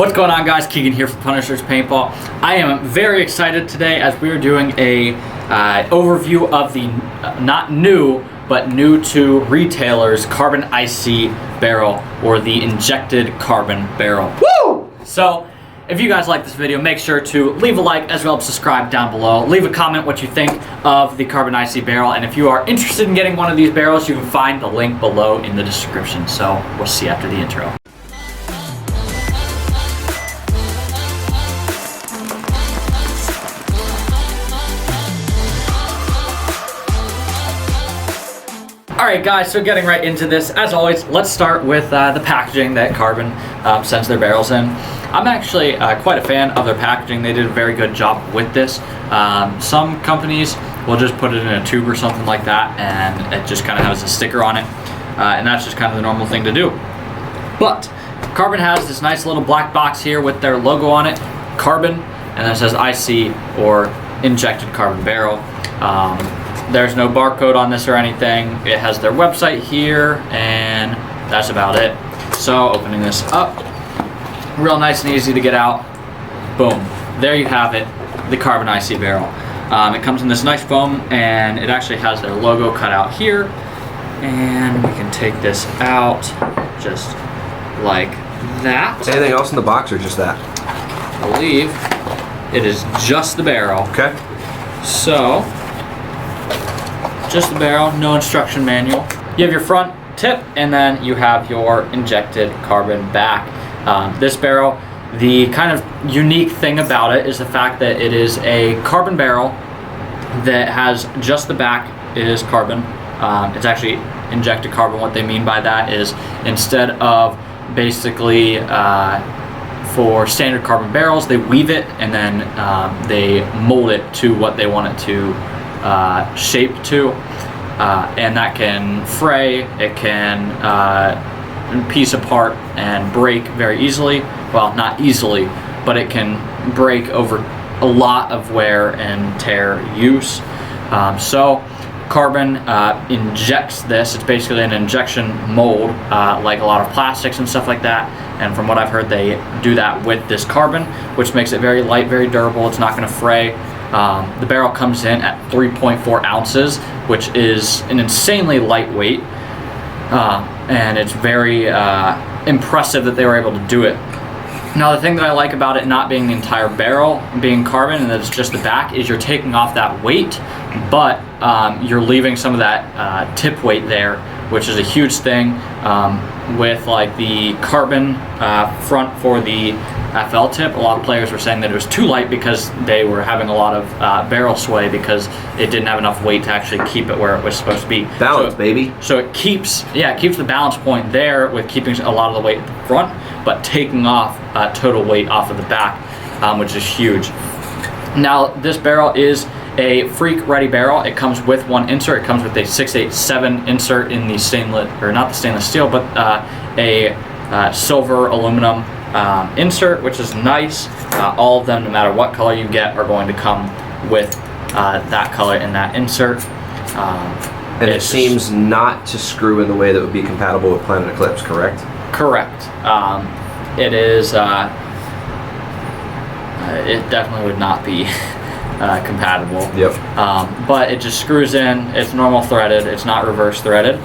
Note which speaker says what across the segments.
Speaker 1: What's going on, guys? Keegan here from Punisher's Paintball. I am very excited today as we are doing a overview of the not new but new to retailers carbon IC barrel, or the injected carbon barrel. Woo! So if you guys like this video, make sure to leave a like as well as subscribe down below. Leave a comment what you think of the carbon IC barrel, and if you are interested in getting one of these barrels, you can find the link below in the description. So we'll see you after the intro. Alright guys, so getting right into this, as always, let's start with the packaging that Carbon sends their barrels in. I'm actually quite a fan of their packaging. They did a very good job with this. Some companies will just put it in a tube or something like that, and it just kind of has a sticker on it, and that's just kind of the normal thing to do. But Carbon has this nice little black box here with their logo on it, Carbon, and then it says IC, or Injected Carbon Barrel. There's no barcode on this or anything. It has their website here, and that's about it. So opening this up, real nice and easy to get out. Boom, there you have it, the Carbon IC barrel. It comes in this nice foam, and it actually has their logo cut out here. And we can take this out just like that.
Speaker 2: Anything else in the box or just that?
Speaker 1: I believe it is just the barrel.
Speaker 2: Okay.
Speaker 1: So, just the barrel, no instruction manual. You have your front tip, and then you have your injected carbon back. This barrel, the kind of unique thing about it is the fact that it is a carbon barrel that has just the back is carbon. It's actually injected carbon. What they mean by that is, instead of basically for standard carbon barrels, they weave it and then they mold it to what they want it to shape to, and that can fray, it can piece apart and break very easily. Well, not easily, but it can break over a lot of wear and tear use. So Carbon injects this. It's basically an injection mold, like a lot of plastics and stuff like that, and from what I've heard, they do that with this carbon, which makes it very light, very durable. It's not going to fray. The barrel comes in at 3.4 ounces, which is an insanely lightweight, and it's very impressive that they were able to do it. Now, the thing that I like about it not being the entire barrel, being carbon, and that it's just the back, is you're taking off that weight, but you're leaving some of that tip weight there, which is a huge thing. With like the carbon front for the FL tip, a lot of players were saying that it was too light because they were having a lot of barrel sway because it didn't have enough weight to actually keep it where it was supposed to be.
Speaker 2: Balance, baby.
Speaker 1: So it keeps the balance point there with keeping a lot of the weight at the front, but taking off total weight off of the back, which is huge. Now, this barrel is a freak ready barrel. It comes with one insert. It comes with a 687 insert in the stainless, or not the stainless steel, but a silver aluminum insert, which is nice. All of them, no matter what color you get, are going to come with that color in that insert.
Speaker 2: And it seems not to screw in the way that would be compatible with Planet Eclipse, correct?
Speaker 1: Correct. It is. It definitely would not be compatible.
Speaker 2: Yep.
Speaker 1: But it just screws in. It's normal threaded. It's not reverse threaded.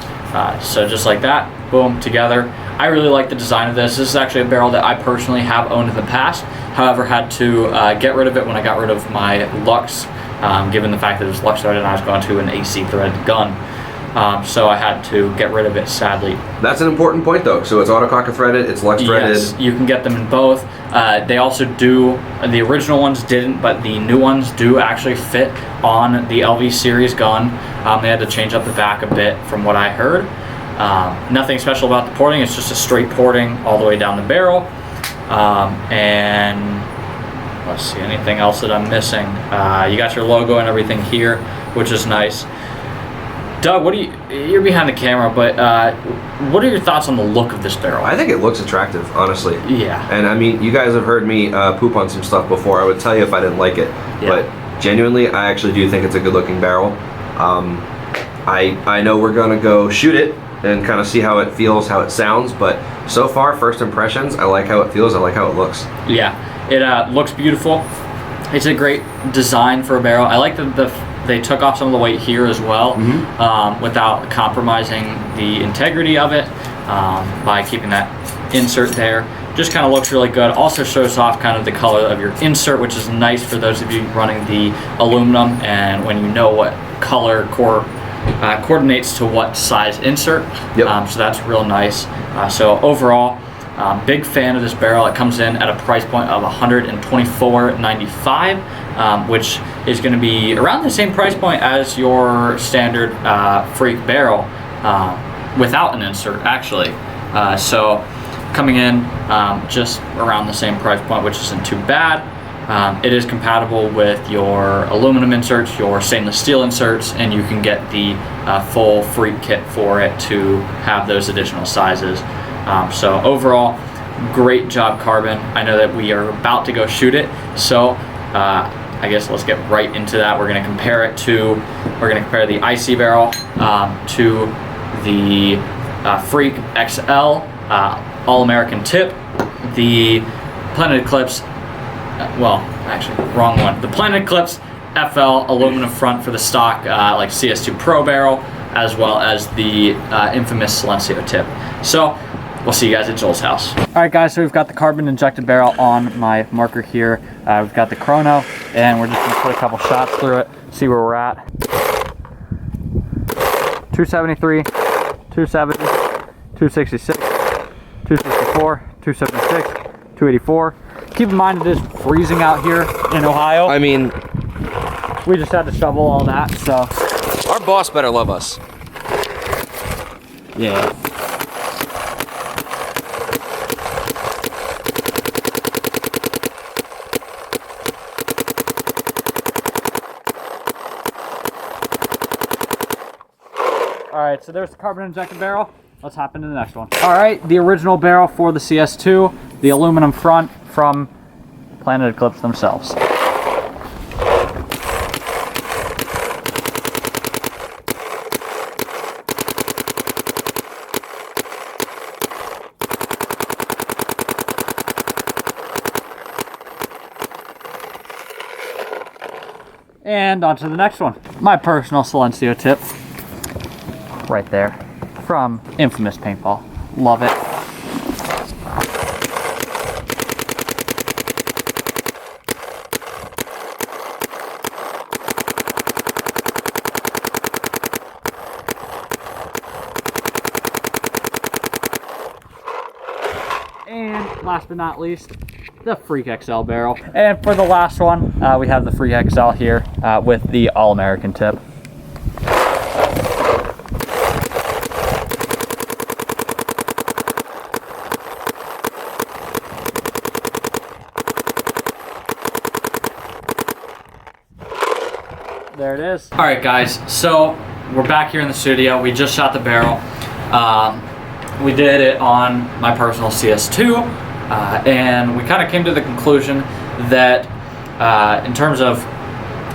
Speaker 1: So just like that, boom, together. I really like the design of this. This is actually a barrel that I personally have owned in the past. However, had to get rid of it when I got rid of my Lux, given the fact that it was Lux threaded and I was going to an AC threaded gun. So I had to get rid of it, sadly.
Speaker 2: That's an important point, though. So it's autococker threaded, it's Lux threaded. Yes,
Speaker 1: you can get them in both. They also do, the original ones didn't, but the new ones do actually fit on the LV series gun. They had to change up the back a bit from what I heard. Nothing special about the porting, it's just a straight porting all the way down the barrel. And let's see, anything else that I'm missing? You got your logo and everything here, which is nice. Doug, you're behind the camera, but what are your thoughts on the look of this barrel?
Speaker 2: I think it looks attractive, honestly.
Speaker 1: Yeah.
Speaker 2: And I mean, you guys have heard me poop on some stuff before. I would tell you if I didn't like it. Yeah. But genuinely, I actually do think it's a good looking barrel. I know we're gonna go shoot it and kind of see how it feels, how it sounds. But so far, first impressions, I like how it feels. I like how it looks.
Speaker 1: Yeah, it looks beautiful. It's a great design for a barrel. I like that they took off some of the weight here as well, without compromising the integrity of it by keeping that insert there. Just kind of looks really good. Also shows off kind of the color of your insert, which is nice for those of you running the aluminum, and when you know what color coordinates to what size insert.
Speaker 2: Yep.
Speaker 1: So that's real nice. So overall, big fan of this barrel. It comes in at a price point of $124.95, which is going to be around the same price point as your standard Freak barrel without an insert, actually. So coming in just around the same price point, which isn't too bad. It is compatible with your aluminum inserts, your stainless steel inserts, and you can get the full Freak kit for it to have those additional sizes. So overall, great job, Carbon. I know that we are about to go shoot it, so I guess let's get right into that. We're going to compare the IC barrel to the Freak XL All-American tip, the Planet Eclipse. Well, actually, wrong one. The Planet Eclipse FL aluminum front for the stock like CS2 Pro barrel, as well as the infamous Silencio tip. So we'll see you guys at Joel's house. All right, guys, so we've got the carbon injected barrel on my marker here. We've got the chrono, and we're just gonna put a couple shots through it, see where we're at. 273, 270, 266, 264, 276, 284. Keep in mind it is freezing out here in Ohio.
Speaker 2: I mean,
Speaker 1: we just had to shovel all that, so.
Speaker 2: our boss better love us.
Speaker 1: Yeah. All right, so there's the carbon injected barrel. Let's hop into the next one. All right, the original barrel for the CS2, the aluminum front from Planet Eclipse themselves. And on to the next one. My personal Silencio tip, right there, from infamous Paintball. Love it. And last but not least, the Freak XL barrel. And for the last one, we have the Freak XL here with the All-American tip. There it is. All right, guys, so we're back here in the studio. We just shot the barrel. We did it on my personal CS2, and we kind of came to the conclusion that in terms of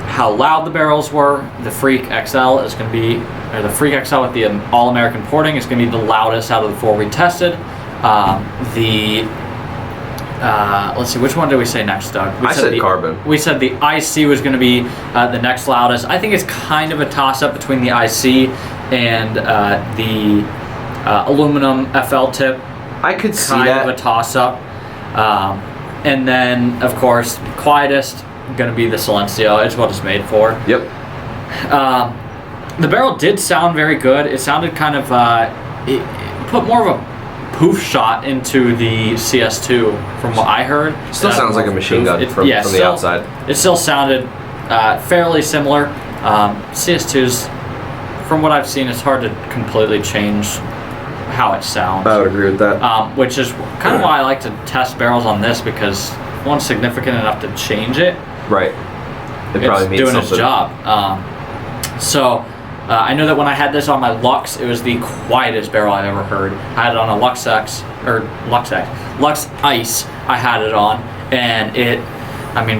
Speaker 1: how loud the barrels were, the Freak XL is going to be, or the Freak XL with the All-American porting is going to be the loudest out of the four we tested. Let's see, which one did we say next, Doug?
Speaker 2: I said carbon.
Speaker 1: We said the IC was going to be the next loudest. I think it's kind of a toss-up between the IC and the aluminum FL tip.
Speaker 2: I could see
Speaker 1: kind
Speaker 2: that.
Speaker 1: of a toss-up. And then, of course, quietest going to be the Silencio. It's what it's made for.
Speaker 2: Yep.
Speaker 1: The barrel did sound very good. It sounded kind of, it put more of a poof shot into the CS2 from what I heard.
Speaker 2: Still sounds like a machine gun from the outside.
Speaker 1: It still sounded fairly similar. CS2's, from what I've seen, it's hard to completely change how it sounds.
Speaker 2: I would agree with that.
Speaker 1: Which is kind of why I like to test barrels on this, because one's significant enough to change it.
Speaker 2: Right. It probably means
Speaker 1: doing
Speaker 2: something.
Speaker 1: its job. I know that when I had this on my Lux, it was the quietest barrel I've ever heard. I had it on a Lux Ice. I had it on, and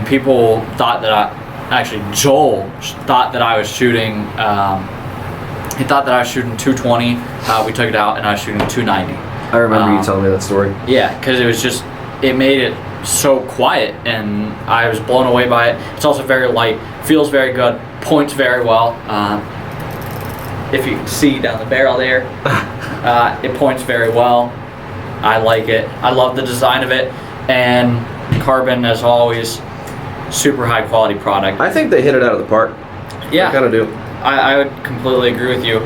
Speaker 1: people thought that Joel thought that I was shooting He thought that I was shooting 220. We took it out and I was shooting 290.
Speaker 2: I remember you telling me that story.
Speaker 1: Yeah, because it made it so quiet and I was blown away by it. It's also very light, feels very good, points very well. If you can see down the barrel there, it points very well. I like it. I love the design of it, and Carbon, as always, super high quality product.
Speaker 2: I think they hit it out of the park.
Speaker 1: Yeah,
Speaker 2: I kind of do.
Speaker 1: I would completely agree with you.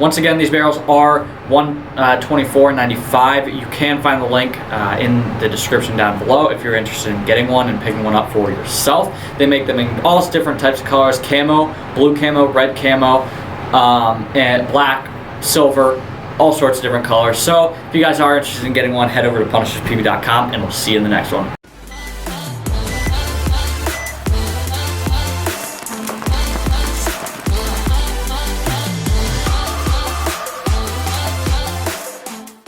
Speaker 1: Once again, these barrels are $124.95. You can find the link in the description down below if you're interested in getting one and picking one up for yourself. They make them in all different types of colors: camo, blue camo, red camo, and black, silver, all sorts of different colors. So if you guys are interested in getting one, head over to punisherspb.com and we'll see you in the next one.